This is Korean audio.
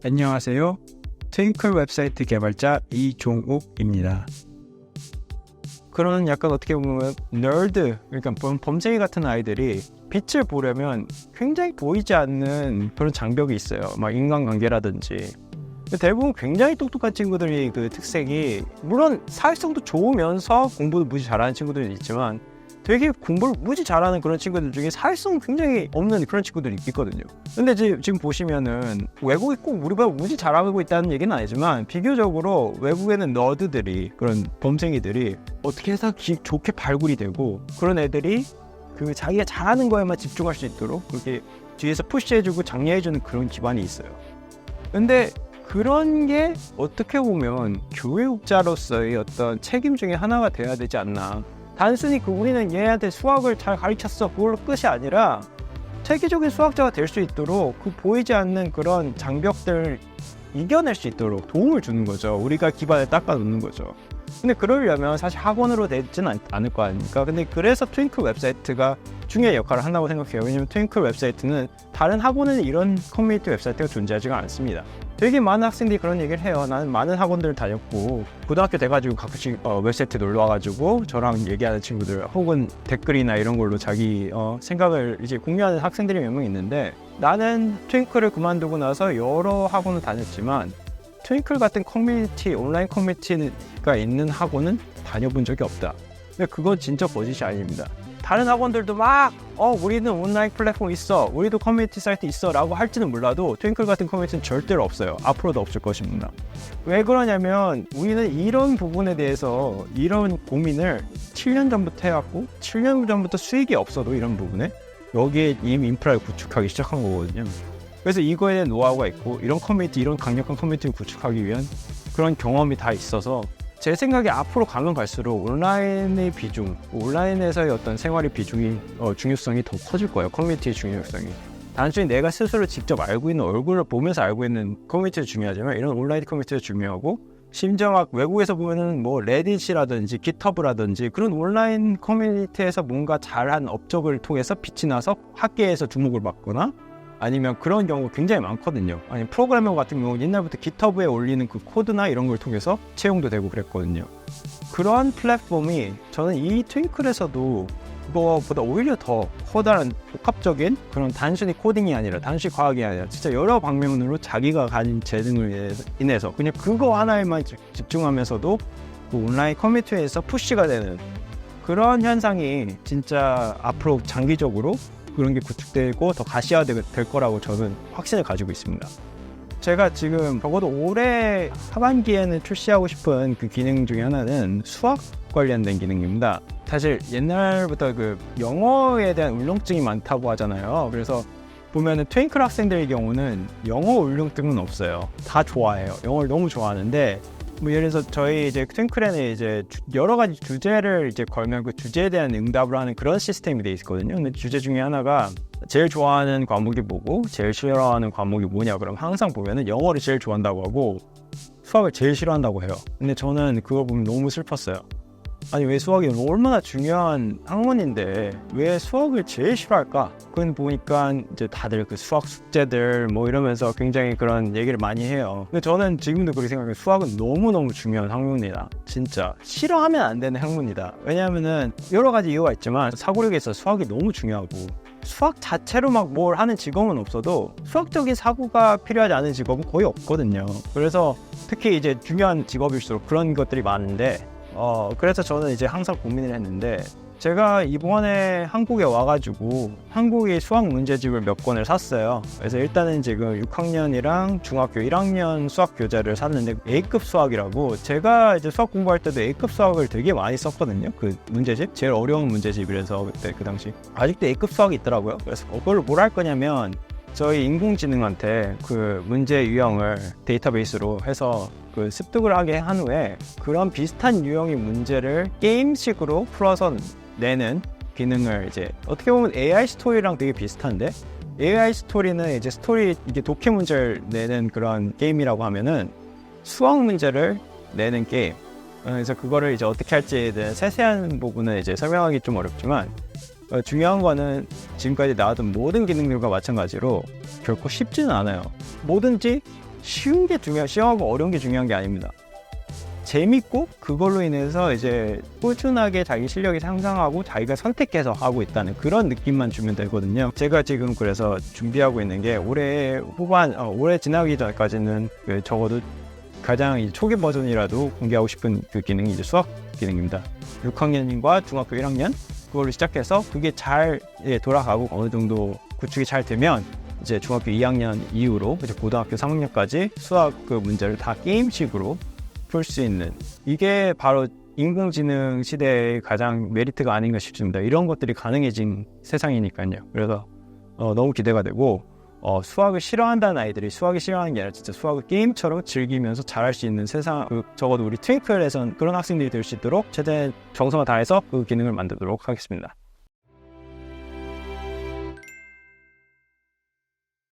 안녕하세요. 트윙클 웹사이트 개발자 이종욱입니다. 그런 약간 어떻게 보면 너드, 그러니까 범죄 같은 아이들이 빛을 보려면 굉장히 보이지 않는 그런 장벽이 있어요. 막 인간관계라든지. 대부분 굉장히 똑똑한 친구들이 그 특색이, 물론 사회성도 좋으면서 공부도 무지 잘하는 친구들이 있지만 되게 공부를 무지 잘하는 그런 친구들 중에 사회성 굉장히 없는 그런 친구들이 있거든요. 근데 지금 보시면은 외국이 꼭 우리보다 무지 잘하고 있다는 얘기는 아니지만 비교적으로 외국에는 너드들이, 그런 범생이들이 어떻게 해서 좋게 발굴이 되고, 그런 애들이 그 자기가 잘하는 거에만 집중할 수 있도록 그렇게 뒤에서 푸시해주고 장려해주는 그런 기반이 있어요. 근데 그런 게 어떻게 보면 교육자로서의 어떤 책임 중에 하나가 돼야 되지 않나. 단순히 우리는 얘한테 수학을 잘 가르쳤어, 그걸로 끝이 아니라 체계적인 수학자가 될 수 있도록 그 보이지 않는 그런 장벽들을 이겨낼 수 있도록 도움을 주는 거죠. 우리가 기반을 닦아놓는 거죠. 근데 그러려면 사실 학원으로 되지는 않을 거 아닙니까? 근데 그래서 트윙클 웹사이트가 중요한 역할을 한다고 생각해요. 왜냐면 트윙클 웹사이트는 다른 학원에는 이런 커뮤니티 웹사이트가 존재하지가 않습니다. 되게 많은 학생들이 그런 얘기를 해요. 나는 많은 학원들을 다녔고 고등학교 돼가지고 가끔씩 웹사이트 놀러 와가지고 저랑 얘기하는 친구들, 혹은 댓글이나 이런 걸로 자기 생각을 이제 공유하는 학생들이 몇 명 있는데, 나는 트윙클을 그만두고 나서 여러 학원을 다녔지만 트윙클 같은 커뮤니티, 온라인 커뮤니티가 있는 학원은 다녀본 적이 없다. 근데 그건 진짜 거짓이 아닙니다. 다른 학원들도 막 우리는 온라인 플랫폼 있어, 우리도 커뮤니티 사이트 있어 라고 할지는 몰라도 트윙클 같은 커뮤니티는 절대로 없어요. 앞으로도 없을 것입니다. 왜 그러냐면 우리는 이런 부분에 대해서 이런 고민을 7년 전부터 해왔고, 7년 전부터 수익이 없어도 이런 부분에 여기에 이미 인프라를 구축하기 시작한 거거든요. 그래서 이거에 대한 노하우가 있고, 이런 커뮤니티, 이런 강력한 커뮤니티를 구축하기 위한 그런 경험이 다 있어서 제 생각에 앞으로 가면 갈수록 온라인의 비중, 온라인에서의 어떤 생활의 비중이, 중요성이 더 커질 거예요. 커뮤니티의 중요성이. 단순히 내가 스스로 직접 알고 있는, 얼굴을 보면서 알고 있는 커뮤니티도 중요하지만 이런 온라인 커뮤니티도 중요하고, 심지어 막 외국에서 보면은 뭐 레딧이라든지 깃허브라든지 그런 온라인 커뮤니티에서 뭔가 잘한 업적을 통해서 빛이 나서 학계에서 주목을 받거나, 아니면 그런 경우가 굉장히 많거든요. 아니, 프로그래머 같은 경우는 옛날부터 깃허브에 올리는 그 코드나 이런 걸 통해서 채용도 되고 그랬거든요. 그러한 플랫폼이 저는 이 트윙클에서도 그거보다 오히려 더 커다란 복합적인, 그런 단순히 코딩이 아니라, 단순히 과학이 아니라 진짜 여러 방면으로 자기가 가진 재능을 인해서 그냥 그거 하나에만 집중하면서도 그 온라인 커뮤니티에서 푸시가 되는 그런 현상이 진짜 앞으로 장기적으로 그런 게 구축되고 더 가시화될 거라고 저는 확신을 가지고 있습니다. 제가 지금 적어도 올해 하반기에는 출시하고 싶은 그 기능 중에 하나는 수학 관련된 기능입니다. 사실 옛날부터 그 영어에 대한 울렁증이 많다고 하잖아요. 그래서 보면은 트윙클 학생들의 경우는 영어 울렁증은 없어요. 다 좋아해요. 영어를 너무 좋아하는데, 뭐 예를 들어서 저희 이제 트윙클에는 이제 여러 가지 주제를 이제 걸면 그 주제에 대한 응답을 하는 그런 시스템이 돼 있거든요. 근데 주제 중에 하나가 제일 좋아하는 과목이 뭐고 제일 싫어하는 과목이 뭐냐, 그럼 항상 보면은 영어를 제일 좋아한다고 하고 수학을 제일 싫어한다고 해요. 근데 저는 그걸 보면 너무 슬펐어요. 아니, 왜 수학이 얼마나 중요한 학문인데 왜 수학을 제일 싫어할까? 그건 보니까 이제 다들 그 수학 숙제들 뭐 이러면서 굉장히 그런 얘기를 많이 해요. 근데 저는 지금도 그렇게 생각해요. 수학은 너무너무 중요한 학문이다. 진짜 싫어하면 안 되는 학문이다. 왜냐하면은 여러 가지 이유가 있지만 사고력에 있어서 수학이 너무 중요하고, 수학 자체로 막 뭘 하는 직업은 없어도 수학적인 사고가 필요하지 않은 직업은 거의 없거든요. 그래서 특히 이제 중요한 직업일수록 그런 것들이 많은데, 그래서 저는 이제 항상 고민을 했는데, 제가 이번에 한국에 와가지고 한국의 수학 문제집을 몇 권을 샀어요. 그래서 일단은 지금 6학년이랑 중학교 1학년 수학 교재를 샀는데, A급 수학이라고, 제가 이제 수학 공부할 때도 A급 수학을 되게 많이 썼거든요. 그 문제집, 제일 어려운 문제집이라서 그때 그 당시 아직도 A급 수학이 있더라고요. 그래서 그걸로 뭘 할 거냐면, 저희 인공지능한테 그 문제 유형을 데이터베이스로 해서 그 습득을 하게 한 후에 그런 비슷한 유형의 문제를 게임식으로 풀어서 내는 기능을, 이제 어떻게 보면 AI 스토리랑 되게 비슷한데, AI 스토리는 이제 이게 독해 문제를 내는 그런 게임이라고 하면은 수학 문제를 내는 게임. 그래서 그거를 이제 어떻게 할지에 대한 세세한 부분은 이제 설명하기 좀 어렵지만, 중요한 거는 지금까지 나왔던 모든 기능들과 마찬가지로 결코 쉽지는 않아요. 뭐든지 쉬운 게 쉬워하고 어려운 게 중요한 게 아닙니다. 재밌고 그걸로 인해서 이제 꾸준하게 자기 실력이 상승하고 자기가 선택해서 하고 있다는 그런 느낌만 주면 되거든요. 제가 지금 그래서 준비하고 있는 게 올해 지나기 전까지는 적어도 가장 초기 버전이라도 공개하고 싶은 그 기능이 이제 수학 기능입니다. 6학년과 중학교 1학년 그걸로 시작해서 그게 잘 돌아가고 어느 정도 구축이 잘 되면 이제 중학교 2학년 이후로 이제 고등학교 3학년까지 수학 그 문제를 다 게임식으로 풀 수 있는, 이게 바로 인공지능 시대의 가장 메리트가 아닌가 싶습니다. 이런 것들이 가능해진 세상이니까요. 그래서 너무 기대가 되고, 수학을 싫어한다는 아이들이 수학이 싫어하는 게 아니라 진짜 수학을 게임처럼 즐기면서 잘할 수 있는 세상, 적어도 우리 트윙클에선 그런 학생들이 될 수 있도록 최대한 정성을 다해서 그 기능을 만들도록 하겠습니다.